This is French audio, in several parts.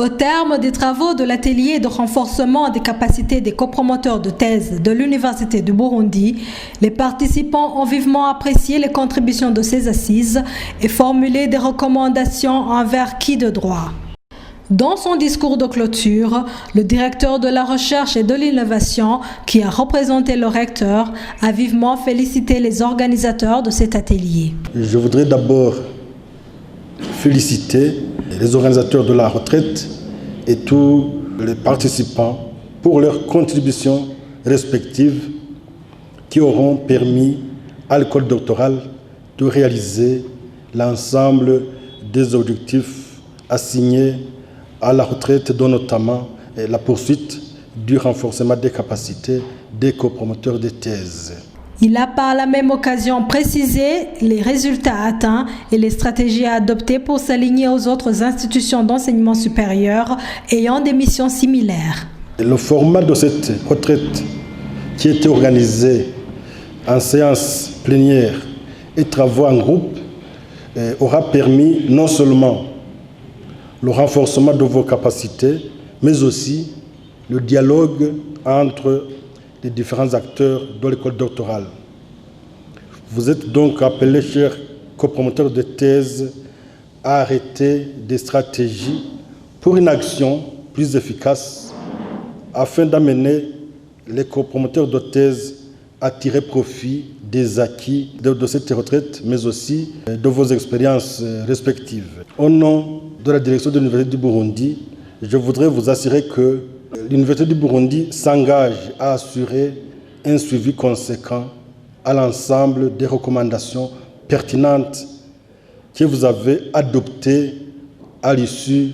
Au terme des travaux de l'atelier de renforcement des capacités des copromoteurs de thèse de l'Université du Burundi, les participants ont vivement apprécié les contributions de ces assises et formulé des recommandations envers qui de droit. Dans son discours de clôture, le directeur de la recherche et de l'innovation, qui a représenté le recteur, a vivement félicité les organisateurs de cet atelier. Je voudrais d'abord féliciter les organisateurs de la retraite et tous les participants pour leurs contributions respectives qui auront permis à l'école doctorale de réaliser l'ensemble des objectifs assignés à la retraite, dont notamment la poursuite du renforcement des capacités des copromoteurs de thèse. Il a par la même occasion précisé les résultats atteints et les stratégies à adopter pour s'aligner aux autres institutions d'enseignement supérieur ayant des missions similaires. Le format de cette retraite, qui était organisé en séance plénière et travaux en groupe, aura permis non seulement le renforcement de vos capacités, mais aussi le dialogue entre les différents acteurs de l'école doctorale. Vous êtes donc appelés, chers copromoteurs de thèse, à arrêter des stratégies pour une action plus efficace afin d'amener les copromoteurs de thèse à tirer profit des acquis de cette retraite, mais aussi de vos expériences respectives. Au nom de la direction de l'Université du Burundi, je voudrais vous assurer que l'Université du Burundi s'engage à assurer un suivi conséquent à l'ensemble des recommandations pertinentes que vous avez adoptées à l'issue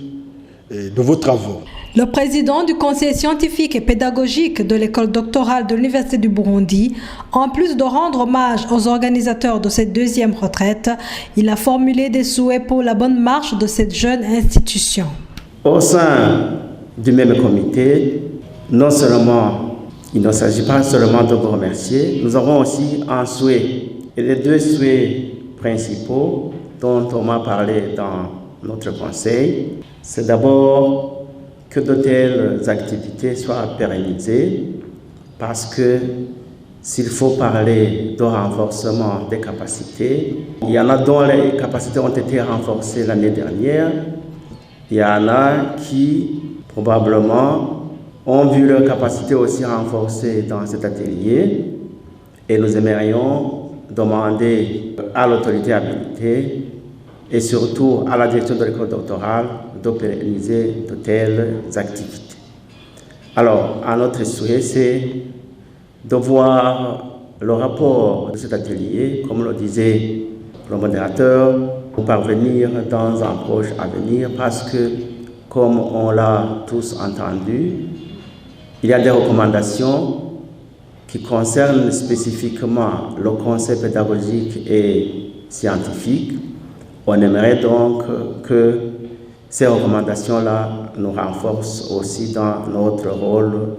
de vos travaux. Le président du conseil scientifique et pédagogique de l'école doctorale de l'Université du Burundi, en plus de rendre hommage aux organisateurs de cette deuxième retraite, il a formulé des souhaits pour la bonne marche de cette jeune institution. Au sein du même comité, non seulement il ne s'agit pas seulement de vous remercier, nous avons aussi un souhait. Et les deux souhaits principaux dont on m'a parlé dans notre conseil, c'est d'abord que de telles activités soient pérennisées, parce que s'il faut parler de renforcement des capacités, il y en a dont les capacités ont été renforcées l'année dernière, il y en a qui probablement ont vu leurs capacités aussi renforcées dans cet atelier, et nous aimerions demander à l'autorité habilitée et surtout à la direction de l'école doctorale de pérenniser de telles activités. Alors, un autre souhait, c'est de voir le rapport de cet atelier, comme le disait le modérateur, pour parvenir dans un proche avenir, parce que, comme on l'a tous entendu, il y a des recommandations qui concernent spécifiquement le conseil pédagogique et scientifique. On aimerait donc que ces recommandations-là nous renforcent aussi dans notre rôle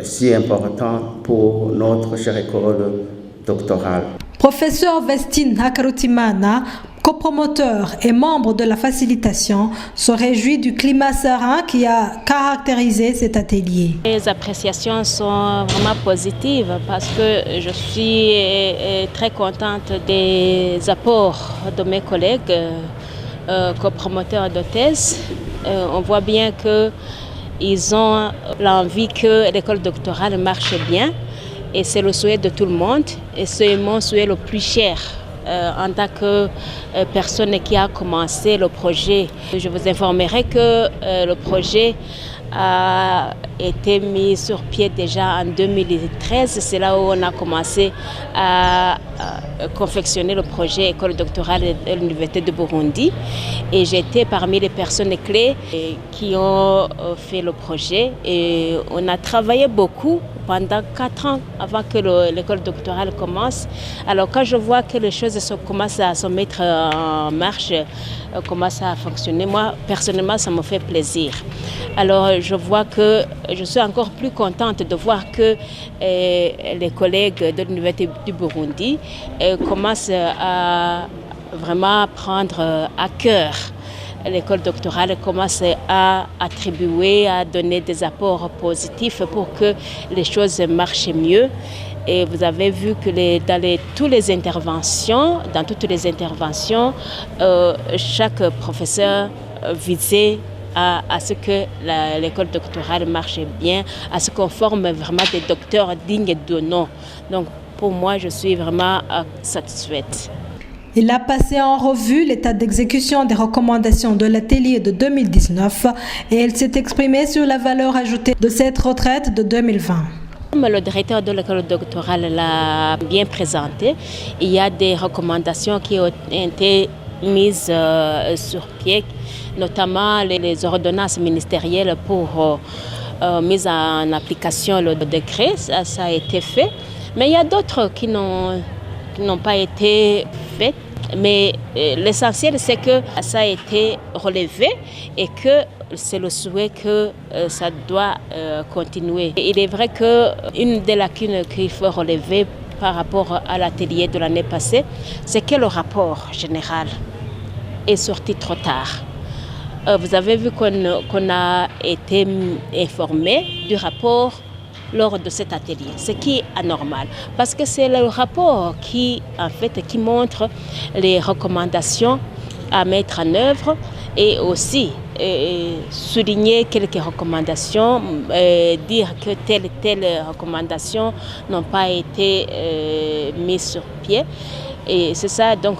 si important pour notre chère école doctorale. Professeur Vestine Hakarutimana, copromoteur et membre de la facilitation, se réjouit du climat serein qui a caractérisé cet atelier. Les appréciations sont vraiment positives parce que je suis très contente des apports de mes collègues copromoteurs de thèse. On voit bien qu'ils ont l'envie que l'école doctorale marche bien et c'est le souhait de tout le monde et c'est mon souhait le plus cher. En tant que personne qui a commencé le projet, je vous informerai que le projet a été mis sur pied déjà en 2013. C'est là où on a commencé à confectionner le projet École doctorale de l'Université de Burundi. Et j'étais parmi les personnes clés qui ont fait le projet. Et on a travaillé beaucoup pendant 4 ans avant que l'école doctorale commence. Alors quand je vois que les choses commencent à se mettre en marche, commencent à fonctionner, moi personnellement ça me fait plaisir. Alors je vois que je suis encore plus contente de voir que les collègues de l'Université du Burundi commencent à vraiment prendre à cœur l'école doctorale commence à attribuer, à donner des apports positifs pour que les choses marchent mieux. Et vous avez vu que dans toutes les interventions, chaque professeur visait à ce que l'école doctorale marche bien, à ce qu'on forme vraiment des docteurs dignes de nom. Donc pour moi, je suis vraiment satisfaite. Il a passé en revue l'état d'exécution des recommandations de l'atelier de 2019 et il s'est exprimé sur la valeur ajoutée de cette retraite de 2020. Comme le directeur de l'école doctorale l'a bien présenté, il y a des recommandations qui ont été mises sur pied, notamment les ordonnances ministérielles pour mise en application le décret, ça a été fait. Mais il y a d'autres qui n'ont pas été faites. Mais l'essentiel, c'est que ça a été relevé et que c'est le souhait que ça doit continuer. Il est vrai qu'une des lacunes qu'il faut relever par rapport à l'atelier de l'année passée, c'est que le rapport général est sorti trop tard. Vous avez vu qu'on a été informé du rapport lors de cet atelier, ce qui est anormal, parce que c'est le rapport qui montre les recommandations à mettre en œuvre et aussi souligner quelques recommandations, dire que telle recommandation n'ont pas été mises sur pied. Et c'est ça donc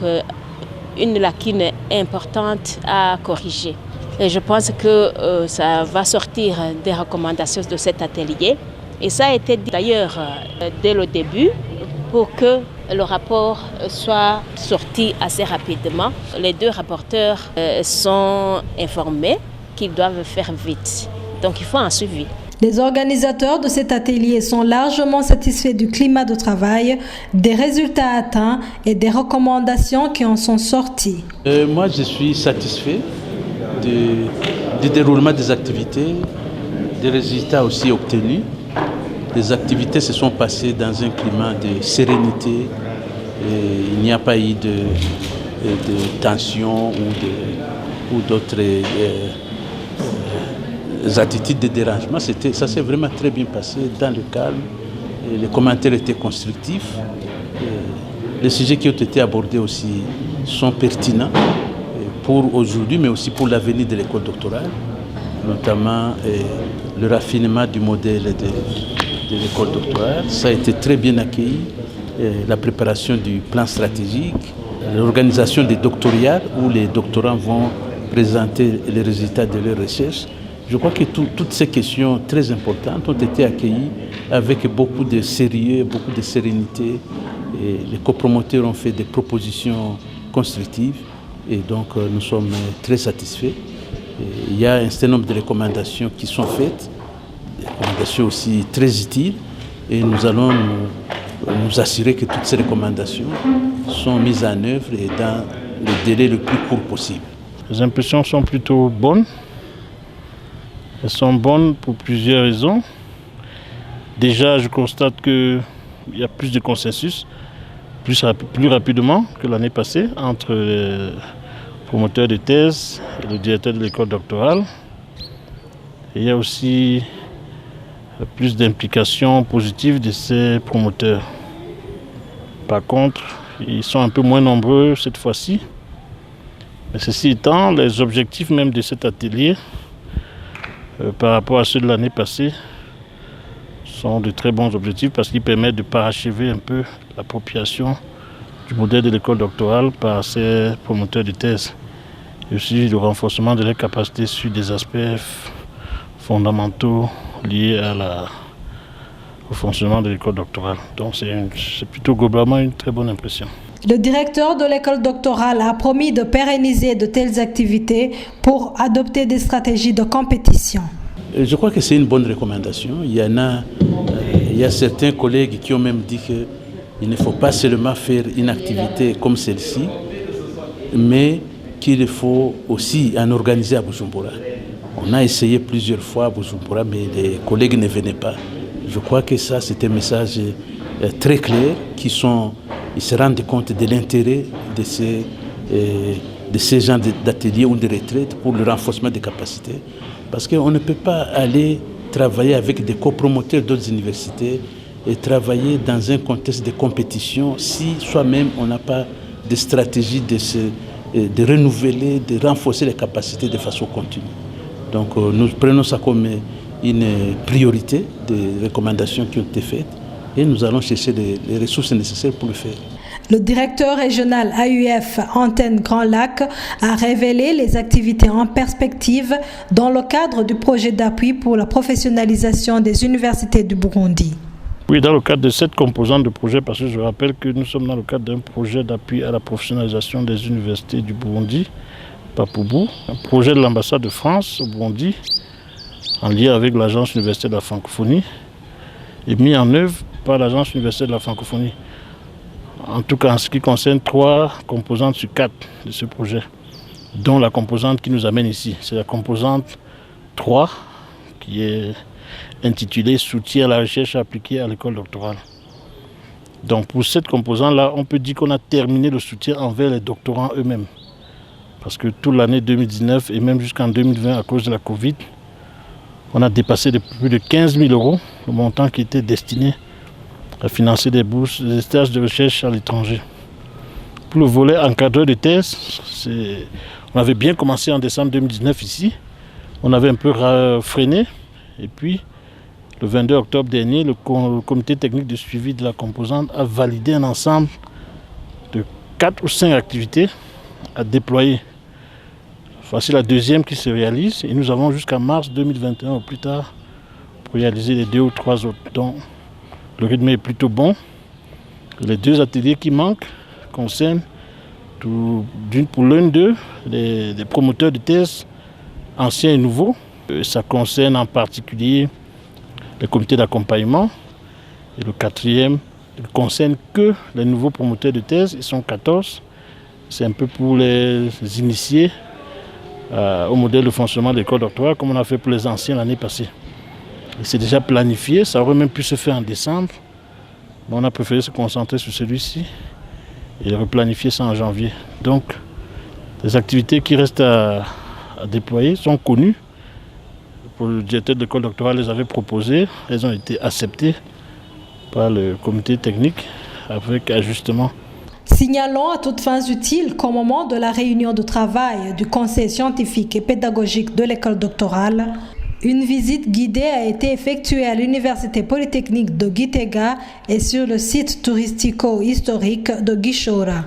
une lacune importante à corriger. Et je pense que ça va sortir des recommandations de cet atelier. Et ça a été dit d'ailleurs dès le début pour que le rapport soit sorti assez rapidement. Les deux rapporteurs sont informés qu'ils doivent faire vite. Donc il faut un suivi. Les organisateurs de cet atelier sont largement satisfaits du climat de travail, des résultats atteints et des recommandations qui en sont sorties. Moi, je suis satisfait du déroulement des activités, des résultats aussi obtenus. Les activités se sont passées dans un climat de sérénité. Et il n'y a pas eu de tension ou d'autres attitudes de dérangement. Ça s'est vraiment très bien passé dans le calme. Et les commentaires étaient constructifs. Les sujets qui ont été abordés aussi sont pertinents pour aujourd'hui, mais aussi pour l'avenir de l'école doctorale, notamment le raffinement du modèle de l'école doctorale. Ça a été très bien accueilli. La préparation du plan stratégique, l'organisation des doctorats où les doctorants vont présenter les résultats de leurs recherches. Je crois que toutes ces questions très importantes ont été accueillies avec beaucoup de sérieux, beaucoup de sérénité. Et les copromoteurs ont fait des propositions constructives et donc nous sommes très satisfaits. Et il y a un certain nombre de recommandations qui sont faites, des recommandations aussi très utiles et nous allons nous assurer que toutes ces recommandations sont mises en œuvre et dans le délai le plus court possible. Les impressions sont plutôt bonnes. Elles sont bonnes pour plusieurs raisons. Déjà, je constate qu'il y a plus de consensus, plus rapidement que l'année passée, entre le promoteur de thèse et le directeur de l'école doctorale. Et il y a aussi plus d'implication positive de ces promoteurs. Par contre, ils sont un peu moins nombreux cette fois-ci. Mais ceci étant, les objectifs même de cet atelier, par rapport à ceux de l'année passée, sont de très bons objectifs parce qu'ils permettent de parachever un peu l'appropriation du modèle de l'école doctorale par ces promoteurs de thèse. Et aussi le renforcement de leurs capacités sur des aspects fondamentaux liés au fonctionnement de l'école doctorale. Donc c'est plutôt globalement une très bonne impression. Le directeur de l'école doctorale a promis de pérenniser de telles activités pour adopter des stratégies de compétition. Je crois que c'est une bonne recommandation. Il y a certains collègues qui ont même dit qu'il ne faut pas seulement faire une activité comme celle-ci, mais qu'il faut aussi en organiser à Bujumbura. On a essayé plusieurs fois à Bujumbura, mais les collègues ne venaient pas. Je crois que ça, c'est un message très clair, ils se rendent compte de l'intérêt ces gens d'ateliers ou de retraite pour le renforcement des capacités. Parce qu'on ne peut pas aller travailler avec des copromoteurs d'autres universités et travailler dans un contexte de compétition si soi-même on n'a pas de stratégie de renouveler, de renforcer les capacités de façon continue. Donc nous prenons ça comme une priorité des recommandations qui ont été faites et nous allons chercher les ressources nécessaires pour le faire. Le directeur régional AUF Antenne Grand Lac a révélé les activités en perspective dans le cadre du projet d'appui pour la professionnalisation des universités du Burundi. Oui, dans le cadre de cette composante de projet, parce que je rappelle que nous sommes dans le cadre d'un projet d'appui à la professionnalisation des universités du Burundi, Papoubou, un projet de l'ambassade de France au Burundi, en lien avec l'Agence universitaire de la francophonie, et mis en œuvre par l'Agence universitaire de la francophonie. En tout cas, en ce qui concerne 3 composantes sur 4 de ce projet, dont la composante qui nous amène ici. C'est la composante 3, qui est intitulée « Soutien à la recherche appliquée à l'école doctorale ». Donc pour cette composante-là, on peut dire qu'on a terminé le soutien envers les doctorants eux-mêmes. Parce que toute l'année 2019 et même jusqu'en 2020, à cause de la Covid, on a dépassé de plus de 15 000 € le montant qui était destiné à financer des bourses, des stages de recherche à l'étranger. Pour le volet encadreur de thèse, on avait bien commencé en décembre 2019 ici. On avait un peu freiné. Et puis, le 22 octobre dernier, le comité technique de suivi de la composante a validé un ensemble de 4 ou 5 activités à déployer. Voici la deuxième qui se réalise et nous avons jusqu'à mars 2021 au plus tard pour réaliser les 2 ou 3 autres. Donc, le rythme est plutôt bon. Les 2 ateliers qui manquent concernent pour l'un d'eux des promoteurs de thèse anciens et nouveaux. Ça concerne en particulier les comités d'accompagnement. Et le 4e ne concerne que les nouveaux promoteurs de thèse. Ils sont 14. C'est un peu pour les initier au modèle de fonctionnement de l'école doctorale comme on a fait pour les anciens l'année passée. Et c'est déjà planifié, ça aurait même pu se faire en décembre. Mais on a préféré se concentrer sur celui-ci et replanifier ça en janvier. Donc, les activités qui restent à déployer sont connues. Pour le directeur de l'école doctorale, les avait proposées. Elles ont été acceptées par le comité technique avec ajustement. Signalons à toutes fins utiles qu'au moment de la réunion de travail du conseil scientifique et pédagogique de l'école doctorale, une visite guidée a été effectuée à l'université polytechnique de Gitega et sur le site touristico-historique de Gishora.